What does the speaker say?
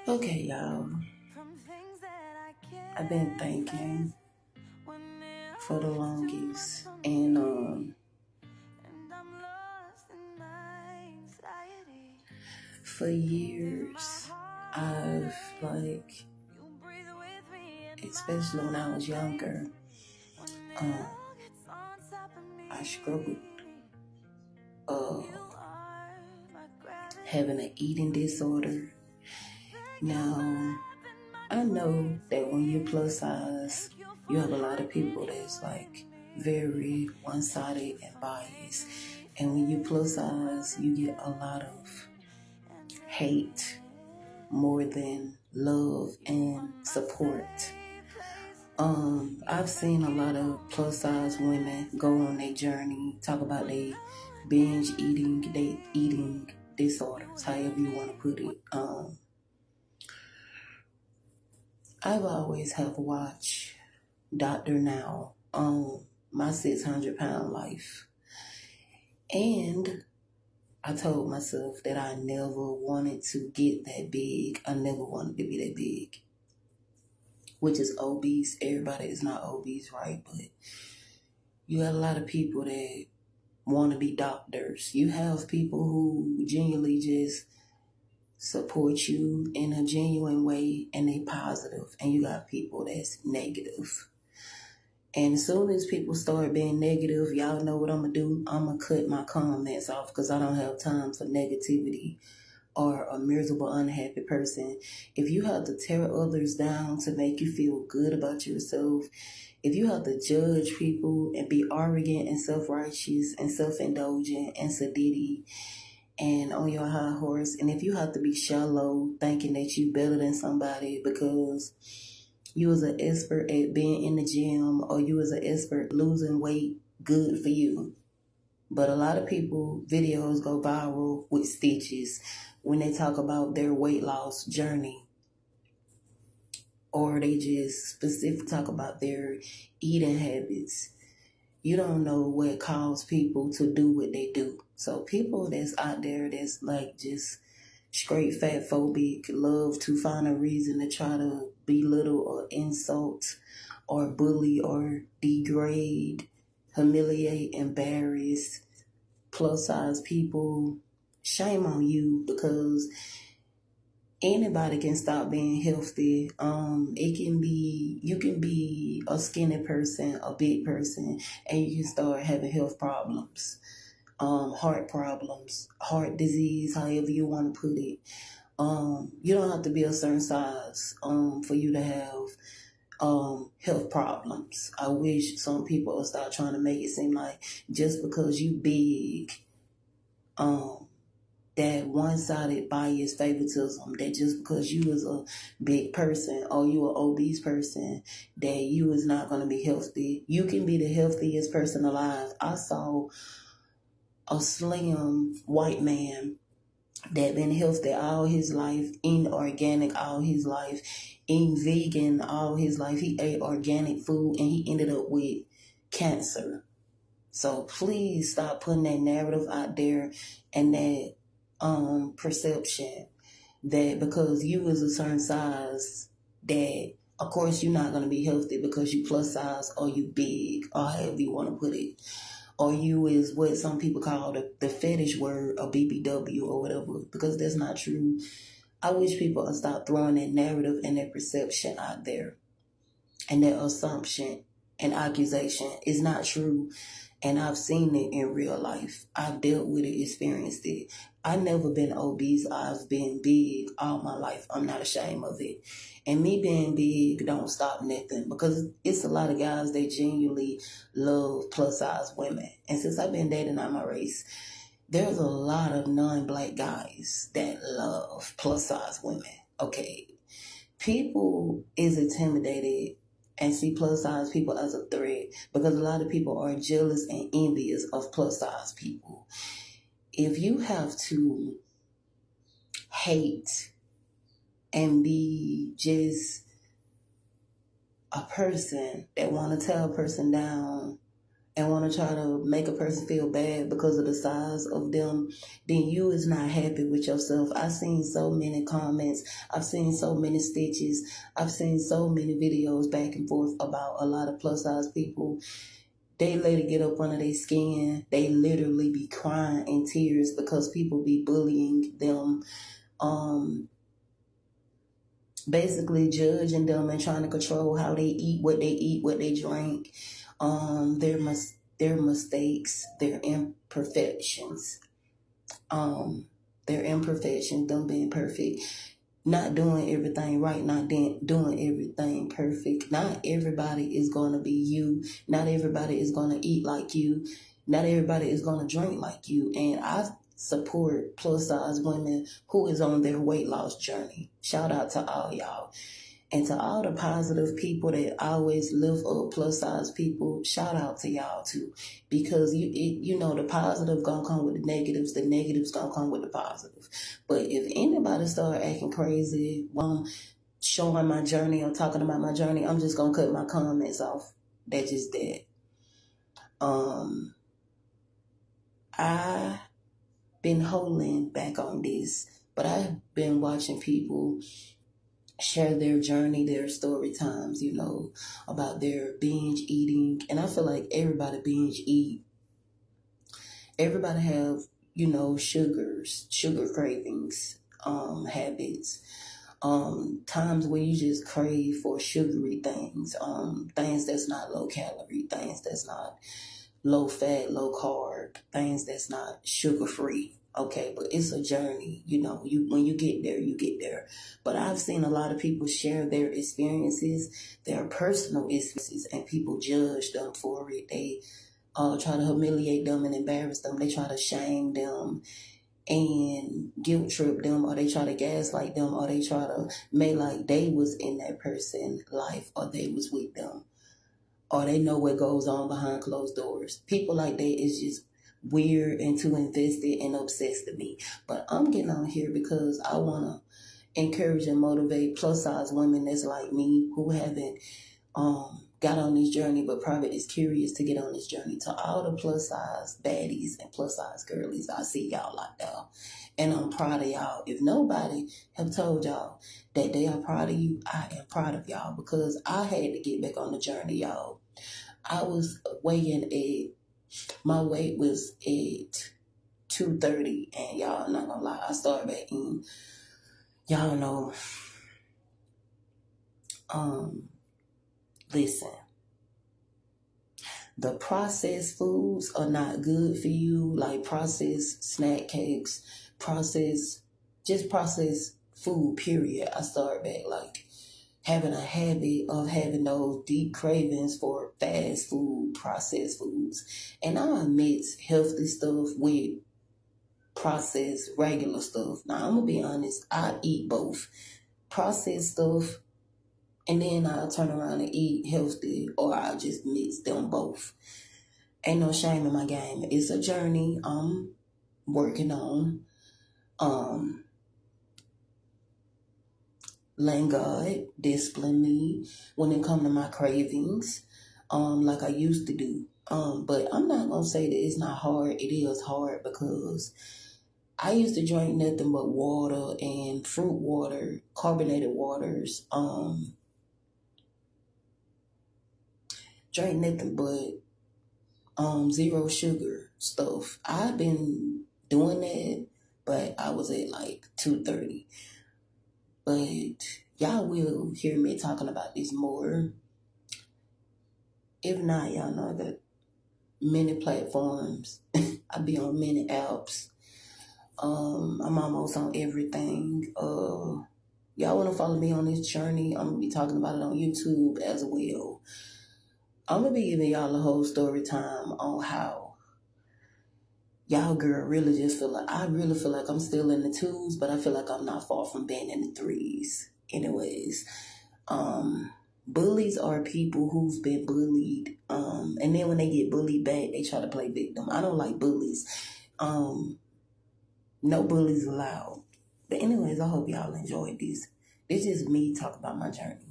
Okay, y'all. I've been thinking for the longest, and for years, I've especially when I was younger, um, I struggled uh, having an eating disorder. Now, I know that when you're plus size, you have a lot of people that's very one-sided and biased. And when you plus size, you get a lot of hate more than love and support. I've seen a lot of plus size women go on their journey, talk about they binge eating, they eating disorders, however you want to put it. I've always have watched Dr. Now on my 600-pound life. And I told myself that I never wanted to get that big. I never wanted to be that big, which is obese. Everybody is not obese, right? But you got a lot of people that want to be doctors. You have people who genuinely just support you in a genuine way and they positive. And you got people that's negative. And as soon as people start being negative, y'all know what I'm going to do? I'm going to cut my comments off because I don't have time for negativity or a miserable, unhappy person. If you have to tear others down to make you feel good about yourself, if you have to judge people and be arrogant and self-righteous and self-indulgent and sedity and on your high horse, and if you have to be shallow thinking that you better than somebody because you was an expert at being in the gym or you was an expert losing weight, good for you. But a lot of people, videos go viral with stitches when they talk about their weight loss journey, or they just specifically talk about their eating habits. You don't know what caused people to do what they do. So people that's out there that's just straight fat phobic, love to find a reason to try to belittle or insult or bully or degrade, humiliate, embarrass plus size people. Shame on you, because anybody can stop being healthy. You can be a skinny person, a big person, and you can start having health problems, heart problems, heart disease, however you want to put it. You don't have to be a certain size for you to have health problems. I wish some people would start trying to make it seem like just because you big, that one-sided bias favoritism, that just because you is a big person or you an obese person, that you is not going to be healthy. You can be the healthiest person alive. I saw a slim white man that been healthy all his life, eating organic all his life, eating vegan all his life. He ate organic food and he ended up with cancer. So please stop putting that narrative out there and that perception that because you is a certain size, that of course you're not going to be healthy because you plus size or you big or however you want to put it, or you is what some people call the fetish word or BBW or whatever, because that's not true. I wish people would stop throwing that narrative and that perception out there, and that assumption and accusation is not true. And I've seen it in real life. I've dealt with it, experienced it. I've never been obese. I've been big all my life. I'm not ashamed of it. And me being big don't stop nothing, because it's a lot of guys that genuinely love plus size women. And since I've been dating out my race, there's a lot of non-black guys that love plus size women. Okay. People is intimidated and see plus size people as a threat because a lot of people are jealous and envious of plus size people. If you have to hate and be just a person that want to tear a person down and want to try to make a person feel bad because of the size of them, then you is not happy with yourself. I've seen so many comments. I've seen so many stitches. I've seen so many videos back and forth about a lot of plus size people. They let it get up under their skin. They literally be crying in tears because people be bullying them, basically judging them and trying to control how they eat, what they drink, their mistakes, their imperfections, them being perfect, not doing everything right, not doing everything perfect. Not everybody is going to be you. Not everybody is going to eat like you. Not everybody is going to drink like you. And I support plus size women who is on their weight loss journey. Shout out to all y'all. And to all the positive people that always lift up plus size people, shout out to y'all too. Because you know the positive gonna come with the negatives gonna come with the positive. But if anybody start acting crazy while I'm showing my journey or talking about my journey, I'm just gonna cut my comments off. That's just that. I been holding back on this, but I've been watching people share their journey, their story times, about their binge eating. And I feel like everybody binge eat. Everybody have, sugar cravings, habits, times where you just crave for sugary things, things that's not low calorie, things that's not low fat, low carb, things that's not sugar free. Okay, but it's a journey, when you get there, you get there. But I've seen a lot of people share their experiences, their personal experiences, and people judge them for it. They try to humiliate them and embarrass them. They try to shame them and guilt trip them, or they try to gaslight them, or they try to make like they was in that person's life, or they was with them, or they know what goes on behind closed doors. People like that is just weird and too invested and obsessed to me. But I'm getting on here because I want to encourage and motivate plus size women that's like me, who haven't got on this journey but probably is curious to get on this journey. To all the plus size baddies and plus size girlies, I see y'all like that, and I'm proud of y'all. If nobody have told y'all that they are proud of you, I am proud of y'all, because I had to get back on the journey, y'all. I was my weight was at 230, and y'all, not gonna lie, I started back in, y'all know, listen, the processed foods are not good for you, like processed snack cakes, processed food, period. I started back like having a habit of having those deep cravings for fast food, processed foods. And I mix healthy stuff with processed regular stuff. Now, I'm going to be honest, I eat both processed stuff, and then I'll turn around and eat healthy, or I'll just mix them both. Ain't no shame in my game. It's a journey I'm working on. Letting God discipline me when it comes to my cravings, like I used to do. But I'm not going to say that it's not hard. It is hard, because I used to drink nothing but water and fruit water, carbonated waters, drink nothing but zero sugar stuff. I've been doing that, but I was at like 230. But y'all will hear me talking about this more. If not, y'all know I got many platforms. I be on many apps. I'm almost on everything. Y'all want to follow me on this journey? I'm going to be talking about it on YouTube as well. I'm going to be giving y'all a whole story time on how y'all girl really just feel like, I really feel like I'm still in the twos, but I feel like I'm not far from being in the threes. Anyways, bullies are people who've been bullied, and then when they get bullied back, they try to play victim. I don't like bullies. No bullies allowed. But anyways, I hope y'all enjoyed this. This is me talking about my journey.